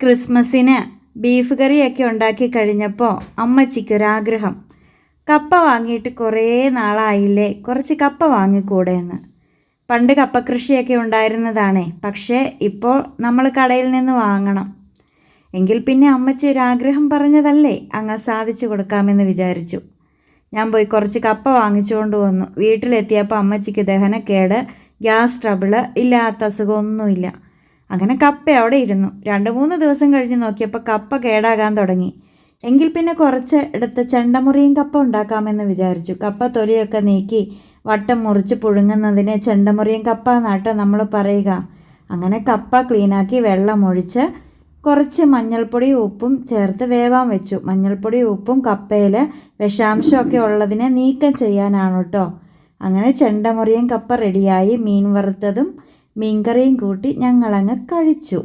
ക്രിസ്മസിന് ബീഫ് കറിയൊക്കെ ഉണ്ടാക്കി കഴിഞ്ഞപ്പോൾ അമ്മച്ചിക്കൊരാഗ്രഹം, കപ്പ വാങ്ങിയിട്ട് കുറേ നാളായില്ലേ, കുറച്ച് കപ്പ വാങ്ങിക്കൂടെ എന്ന്. പണ്ട് കപ്പ കൃഷിയൊക്കെ ഉണ്ടായിരുന്നതാണേ, പക്ഷേ ഇപ്പോൾ നമ്മൾ കടയിൽ നിന്ന് വാങ്ങണം. എങ്കിൽ പിന്നെ അമ്മച്ചി ഒരാഗ്രഹം പറഞ്ഞതല്ലേ, അങ്ങ് സാധിച്ചു കൊടുക്കാമെന്ന് വിചാരിച്ചു. ഞാൻ പോയി കുറച്ച് കപ്പ വാങ്ങിച്ചുകൊണ്ട് വന്നു. വീട്ടിലെത്തിയപ്പോൾ അമ്മച്ചിക്ക് ദഹനക്കേട്, ഗ്യാസ് ട്രബിള്, ഇല്ലാത്ത അസുഖമൊന്നുമില്ല. അങ്ങനെ കപ്പ അവിടെ ഇരുന്നു. 2-3 ദിവസം കഴിഞ്ഞ് നോക്കിയപ്പോൾ കപ്പ കേടാകാൻ തുടങ്ങി. എങ്കിൽ പിന്നെ കുറച്ച് എടുത്ത് ചെണ്ടമുറിയും കപ്പ ഉണ്ടാക്കാമെന്ന് വിചാരിച്ചു. കപ്പ തൊലിയൊക്കെ നീക്കി വട്ടം മുറിച്ച് പുഴുങ്ങുന്നതിന് ചെണ്ടമുറിയും കപ്പ എന്നാട്ടോ നമ്മൾ പറയുക. അങ്ങനെ കപ്പ ക്ലീനാക്കി വെള്ളമൊഴിച്ച് കുറച്ച് മഞ്ഞൾപ്പൊടിയും ഉപ്പും ചേർത്ത് വേവാൻ വെച്ചു. മഞ്ഞൾപ്പൊടിയും ഉപ്പും കപ്പയിൽ വിഷാംശമൊക്കെ ഉള്ളതിനെ നീക്കം ചെയ്യാനാണ് കേട്ടോ. അങ്ങനെ ചെണ്ടമുറിയും കപ്പ റെഡിയായി. മീൻ വറുത്തതും മീൻകറിയും കൂട്ടി ഞങ്ങളങ്ങ് കഴിച്ചു.